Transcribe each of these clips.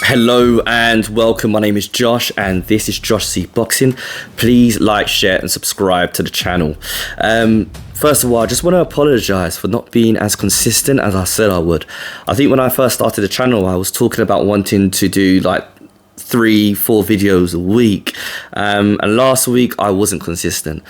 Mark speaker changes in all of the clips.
Speaker 1: Hello and welcome. My name is Josh and this is Josh C Boxing. Please like, share and subscribe to the channel. First of all, I just want to apologize for not being as consistent as I said I would. I think when I first started the channel, I was talking about wanting to do like 3-4 videos a week. And last week I wasn't consistent.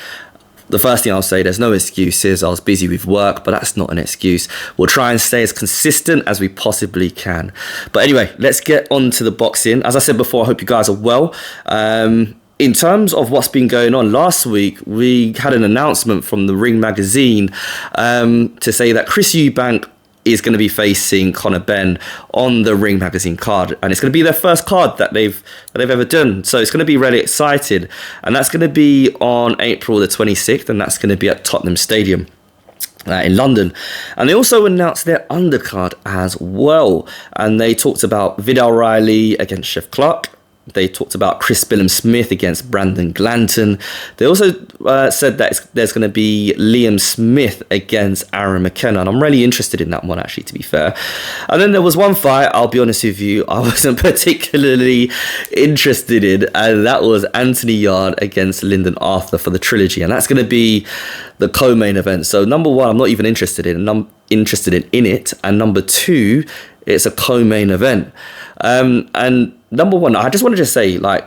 Speaker 1: The first thing I'll say, there's no excuses. I was busy with work, but that's not an excuse. We'll try and stay as consistent as we possibly can. But anyway, let's get on to the boxing. As I said before, I hope you guys are well. In terms of what's been going on, last week we had an announcement from the Ring magazine to say that Chris Eubank is going to be facing Conor Benn on the Ring magazine card, and it's going to be their first card that they've ever done. So it's going to be really exciting, and that's going to be on April the 26th, and that's going to be at Tottenham Stadium in London. And they also announced their undercard as well, and they talked about Vidal Riley against Chef Clark. They talked about Chris Billam-Smith against Brandon Glanton. They also said that there's going to be Liam Smith against Aaron McKenna. And I'm really interested in that one, actually, to be fair. And then there was one fight, I'll be honest with you, I wasn't particularly interested in. And that was Anthony Yarde against Lyndon Arthur for the trilogy. And that's going to be the co-main event. So number one, I'm not even interested in it. And number two, it's a co-main event. And number one, I just wanted to say, like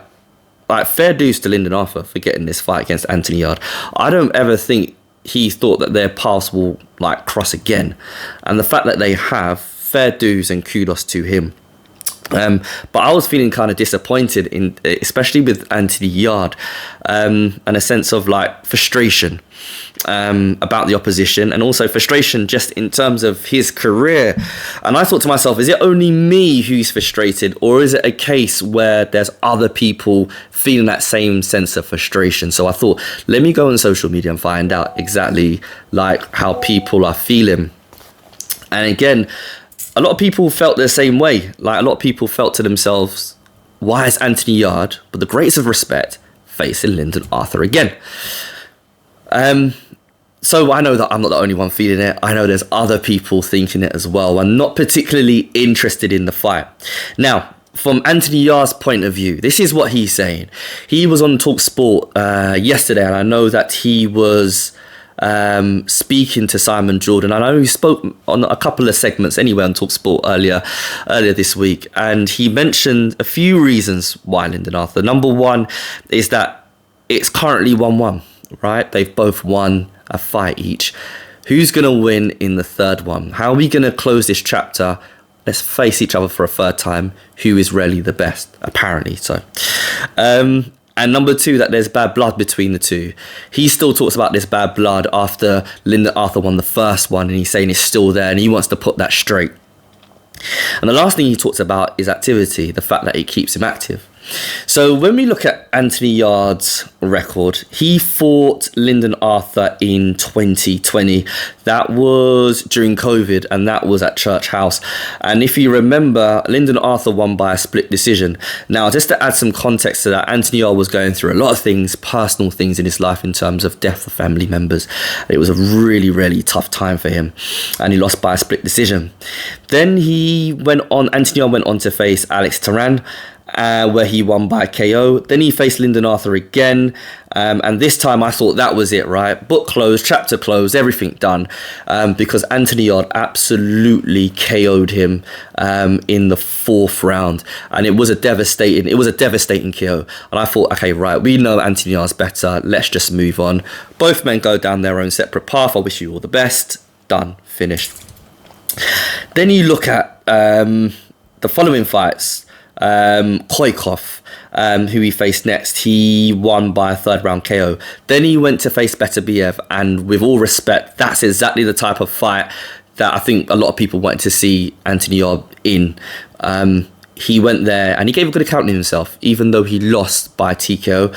Speaker 1: fair dues to Lyndon Arthur for getting this fight against Anthony Yarde. I don't ever think he thought that their paths will cross again, and the fact that they have, fair dues and kudos to him. But I was feeling kind of disappointed especially with Anthony Yarde, and a sense of frustration about the opposition, and also frustration just in terms of his career. And I thought to myself, is it only me who's frustrated, or is it a case where there's other people feeling that same sense of frustration? So I thought, let me go on social media and find out exactly how people are feeling. And again, a lot of people felt the same way. A lot of people felt to themselves, why is Anthony Yarde, with the greatest of respect, facing Lyndon Arthur again? So I know that I'm not the only one feeling it. I know there's other people thinking it as well, and not particularly interested in the fight. Now, from Anthony Yarde's point of view, this is what he's saying. He was on TalkSport yesterday, and I know that he was speaking to Simon Jordan. I know he spoke on a couple of segments anyway on TalkSport earlier this week, and he mentioned a few reasons why Lyndon Arthur. Number one is that it's currently 1-1, right? They've both won a fight each. Who's going to win in the third one? How are we going to close this chapter? Let's face each other for a third time. Who is really the best? Apparently so. And number two, that there's bad blood between the two. He still talks about this bad blood after Lyndon Arthur won the first one, and he's saying it's still there, and he wants to put that straight. And the last thing he talks about is activity, the fact that it keeps him active. So when we look at Anthony Yarde's record, he fought Lyndon Arthur in 2020. That was during COVID, and that was at Church House. And if you remember, Lyndon Arthur won by a split decision. Now, just to add some context to that, Anthony Yarde was going through a lot of things, personal things in his life in terms of death of family members. It was a really, really tough time for him, and he lost by a split decision. Then Anthony Yarde went on to face Alex Taran, where he won by KO. Then he faced Lyndon Arthur again, and this time I thought that was it, right? Book closed, chapter closed, everything done, because Anthony Yarde absolutely KO'd him in the fourth round, and it was a devastating KO. And I thought, okay, right, we know Anthony Yarde's better, let's just move on. Both men go down their own separate path. I wish you all the best. Done, finished. Then you look at the following fights. Koikov, who he faced next, he won by a third round KO. Then he went to face Beterbiev, and with all respect, that's exactly the type of fight that I think a lot of people wanted to see Anthony Yarde in. He went there and he gave a good account of himself, even though he lost by TKO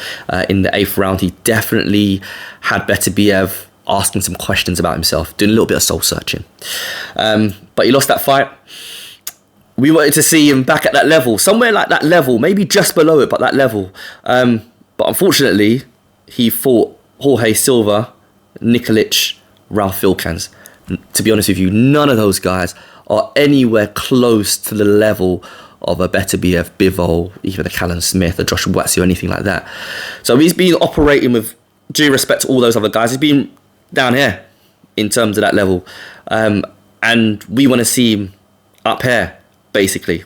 Speaker 1: in the 8th round. He definitely had Beterbiev asking some questions about himself, doing a little bit of soul searching, but he lost that fight. We wanted to see him back at that level, somewhere like that level, maybe just below it, but that level. But unfortunately, he fought Jorge Silva, Nikolic, Ralph Vilcans. To be honest with you, none of those guys are anywhere close to the level of a Better BF, Bivol, even a Callum Smith, a Joshua Buatsi or anything like that. So he's been operating with due respect to all those other guys. He's been down here in terms of that level. And we want to see him up here, basically.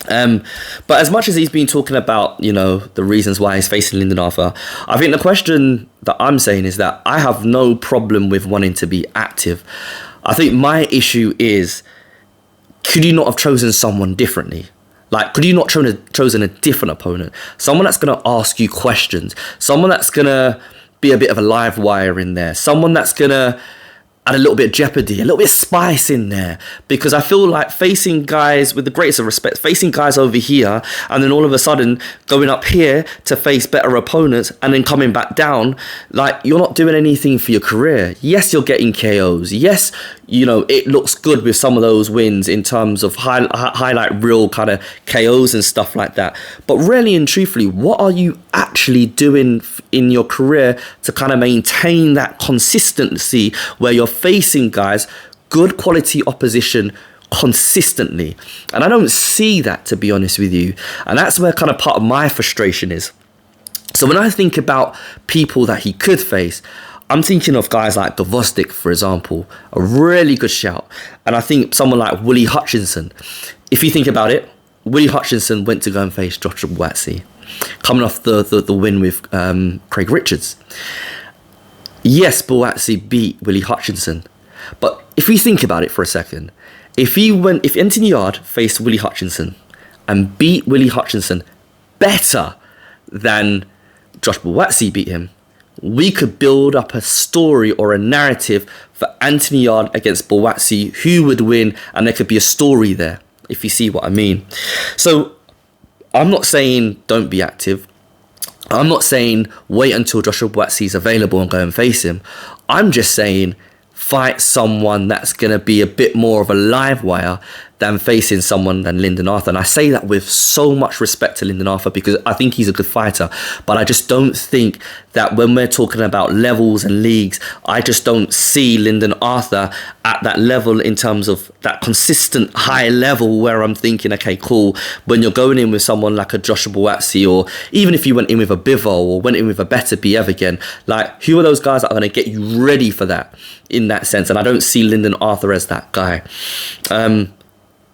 Speaker 1: But as much as he's been talking about, you know, the reasons why he's facing Lyndon Arthur, I think the question that I'm saying is that I have no problem with wanting to be active. I think my issue is, could you not have chosen someone differently? Like, could you not chosen a different opponent? Someone that's going to ask you questions. Someone that's going to be a bit of a live wire in there. Someone that's going to add a little bit of jeopardy, a little bit of spice in there. Because I feel like facing guys, with the greatest of respect, facing guys over here and then all of a sudden going up here to face better opponents and then coming back down, like, you're not doing anything for your career. Yes, you're getting KOs. Yes, you know, it looks good with some of those wins in terms of highlight reel kind of KOs and stuff like that. But really and truthfully, what are you actually doing in your career to kind of maintain that consistency where you're facing guys, good quality opposition consistently? And I don't see that, to be honest with you. And that's where kind of part of my frustration is. So when I think about people that he could face, I'm thinking of guys like Gvozdyk, for example, a really good shout. And I think someone like Willie Hutchinson. If you think about it, Willie Hutchinson went to go and face Joshua Buatsi, coming off the win with Craig Richards. Yes, Buatsi beat Willie Hutchinson. But if we think about it for a second, if Anthony Yarde faced Willie Hutchinson and beat Willie Hutchinson better than Josh Buatsi beat him, we could build up a story or a narrative for Anthony Yarde against Buatsi, who would win, and there could be a story there, if you see what I mean. So I'm not saying don't be active. I'm not saying wait until Joshua Buatsi is available and go and face him. I'm just saying fight someone that's going to be a bit more of a live wire than facing someone than Lyndon Arthur. And I say that with so much respect to Lyndon Arthur because I think he's a good fighter. But I just don't think that when we're talking about levels and leagues, I just don't see Lyndon Arthur at that level in terms of that consistent high level where I'm thinking, okay, cool. When you're going in with someone like a Joshua Buatsi, or even if you went in with a Bivol or went in with a Better BF again, like, who are those guys that are going to get you ready for that in that sense? And I don't see Lyndon Arthur as that guy.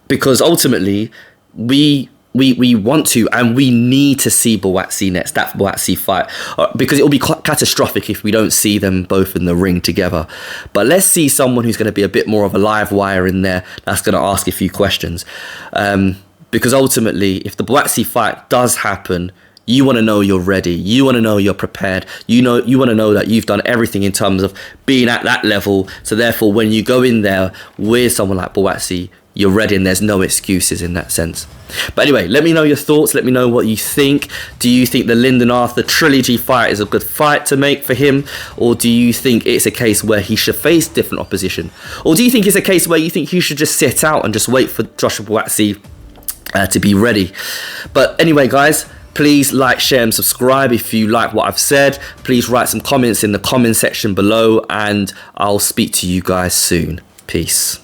Speaker 1: Because ultimately, we want to and we need to see Buatsi next, that Buatsi fight, because it will be quite catastrophic if we don't see them both in the ring together. But let's see someone who's going to be a bit more of a live wire in there that's going to ask a few questions. Because ultimately, if the Buatsi fight does happen, you want to know you're ready. You want to know you're prepared. You want to know that you've done everything in terms of being at that level. So therefore, when you go in there with someone like Buatsi, you're ready and there's no excuses in that sense. But anyway, let me know your thoughts. Let me know what you think. Do you think the Lyndon Arthur trilogy fight is a good fight to make for him? Or do you think it's a case where he should face different opposition? Or do you think it's a case where you think he should just sit out and just wait for Joshua Buatsi to be ready? But anyway, guys, please like, share and subscribe if you like what I've said. Please write some comments in the comment section below and I'll speak to you guys soon. Peace.